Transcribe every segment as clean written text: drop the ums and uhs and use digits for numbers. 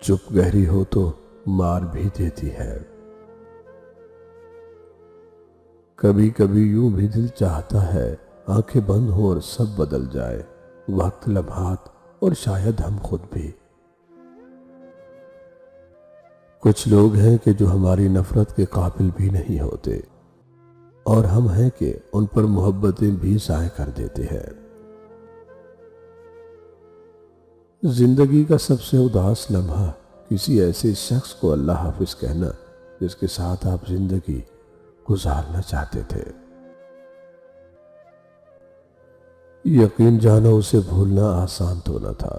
چپ گہری ہو تو مار بھی دیتی ہے۔ کبھی کبھی یوں بھی دل چاہتا ہے آنکھیں بند ہوں اور سب بدل جائے، وقت، لمحات اور شاید ہم خود بھی۔ کچھ لوگ ہیں کہ جو ہماری نفرت کے قابل بھی نہیں ہوتے، اور ہم ہیں کہ ان پر محبتیں بھی ضائع کر دیتے ہیں۔ زندگی کا سب سے اداس لمحہ کسی ایسے شخص کو اللہ حافظ کہنا جس کے ساتھ آپ زندگی گزارنا چاہتے تھے۔ یقین جانو اسے بھولنا آسان تو نہ تھا۔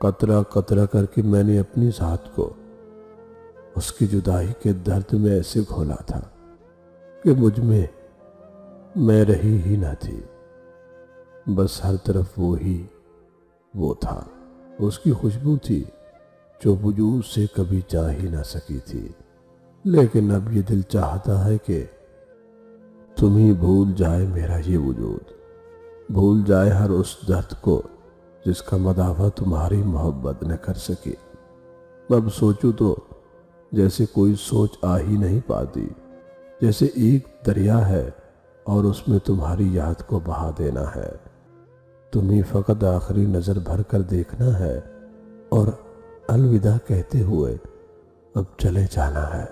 قطرہ قطرہ کر کے میں نے اپنی ذات کو اس کی جدائی کے درد میں ایسے گھولا تھا کہ مجھ میں رہی ہی نہ تھی، بس ہر طرف وہ تھا، اس کی خوشبو تھی جو وجود سے کبھی جا ہی نہ سکی تھی۔ لیکن اب یہ دل چاہتا ہے کہ تم ہی بھول جائے میرا یہ وجود، بھول جائے ہر اس درد کو جس کا مداوع تمہاری محبت نہ کر سکی۔ اب سوچوں تو جیسے کوئی سوچ آ ہی نہیں پاتی، جیسے ایک دریا ہے اور اس میں تمہاری یاد کو بہا دینا ہے، تمہیں فقط آخری نظر بھر کر دیکھنا ہے اور الوداع کہتے ہوئے اب چلے جانا ہے۔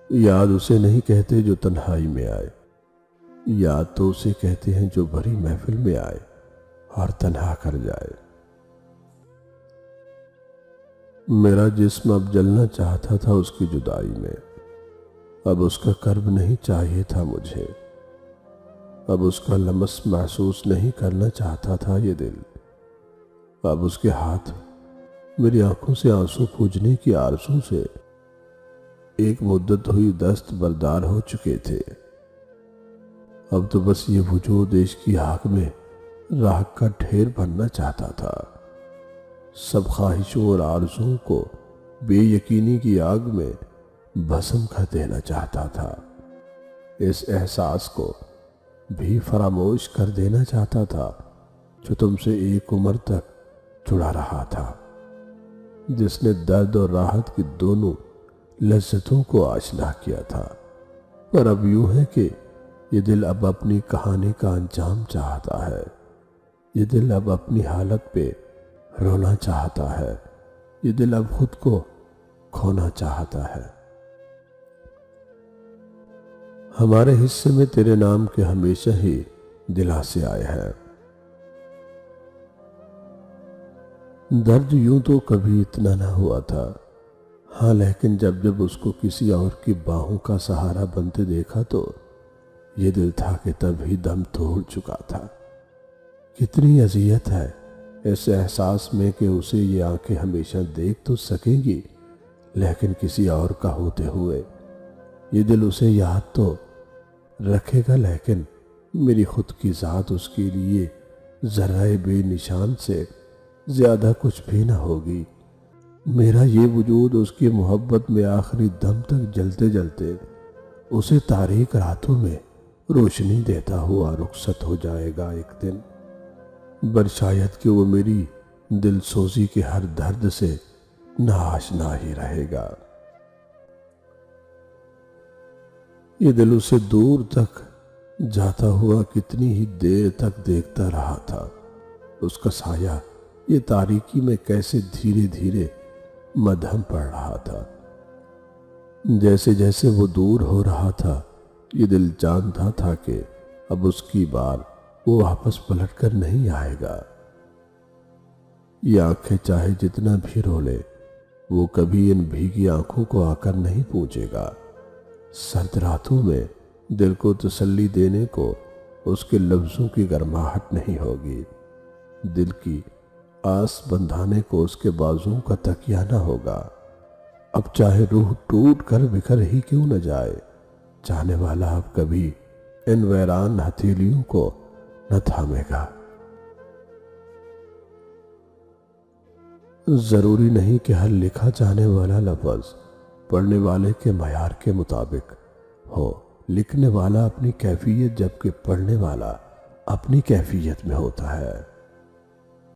یاد اسے نہیں کہتے جو تنہائی میں آئے، یاد تو اسے کہتے ہیں جو بھری محفل میں آئے اور تنہا کر جائے۔ میرا جسم اب جلنا چاہتا تھا اس کی جدائی میں، اب اس کا قرب نہیں چاہیے تھا مجھے، اب اس کا لمس محسوس نہیں کرنا چاہتا تھا یہ دل، اب اس کے ہاتھ میری آنکھوں سے آنسو پوجنے کی آرزو سے ایک مدت ہوئی دست بردار ہو چکے تھے۔ اب تو بس یہ وجود عشق کی آگ میں راکھ کا ڈھیر بننا چاہتا تھا، سب خواہشوں اور آرزوؤں کو بے یقینی کی آگ میں بھسم کر دینا چاہتا تھا، اس احساس کو بھی فراموش کر دینا چاہتا تھا جو تم سے ایک عمر تک جڑا رہا تھا، جس نے درد اور راحت کی دونوں لذتوں کو آشنا کیا تھا۔ پر اب یوں ہے کہ یہ دل اب اپنی کہانی کا انجام چاہتا ہے، یہ دل اب اپنی حالت پہ رونا چاہتا ہے، یہ دل اب خود کو کھونا چاہتا ہے۔ ہمارے حصے میں تیرے نام کے ہمیشہ ہی دلاسے آئے ہیں۔ درد یوں تو کبھی اتنا نہ ہوا تھا، ہاں لیکن جب اس کو کسی اور کی باہوں کا سہارا بنتے دیکھا تو یہ دل تھا کہ تب ہی دم توڑ چکا تھا۔ کتنی اذیت ہے اس احساس میں کہ اسے یہ آنکھیں ہمیشہ دیکھ تو سکیں گی لیکن کسی اور کا ہوتے ہوئے، یہ دل اسے یاد تو رکھے گا لیکن میری خود کی ذات اس کے لیے ذرہ بے نشان سے زیادہ کچھ بھی نہ ہوگی۔ میرا یہ وجود اس کی محبت میں آخری دم تک جلتے جلتے اسے تاریک راتوں میں روشنی دیتا ہوا رخصت ہو جائے گا ایک دن، بر شاید کہ وہ میری دل سوزی کے ہر درد سے ناآشنا ہی رہے گا۔ یہ دل اسے دور تک جاتا ہوا کتنی ہی دیر تک دیکھتا رہا تھا، اس کا سایہ یہ تاریکی میں کیسے دھیرے دھیرے مدھم پڑ رہا تھا۔ جیسے جیسے وہ دور ہو رہا تھا یہ دل جانتا تھا کہ اب اس کی بار وہ واپس پلٹ کر نہیں آئے گا۔ یہ آنکھیں چاہے جتنا بھی رو لے وہ کبھی ان بھیگی آنکھوں کو آ کر نہیں پوچھے گا۔ سرد راتوں میں دل کو تسلی دینے کو اس کے لفظوں کی گرماہٹ نہیں ہوگی، دل کی آس بندھانے کو اس کے بازوں کا تکیہ نہ ہوگا۔ اب چاہے روح ٹوٹ کر بکھر ہی کیوں نہ جائے، چاہنے والا اب کبھی ان ویران ہتھیلیوں کو نہ تھامے گا۔ ضروری نہیں کہ ہر لکھا جانے والا لفظ پڑھنے والے کے معیار کے مطابق ہو، لکھنے والا اپنی کیفیت جبکہ پڑھنے والا اپنی کیفیت میں ہوتا ہے۔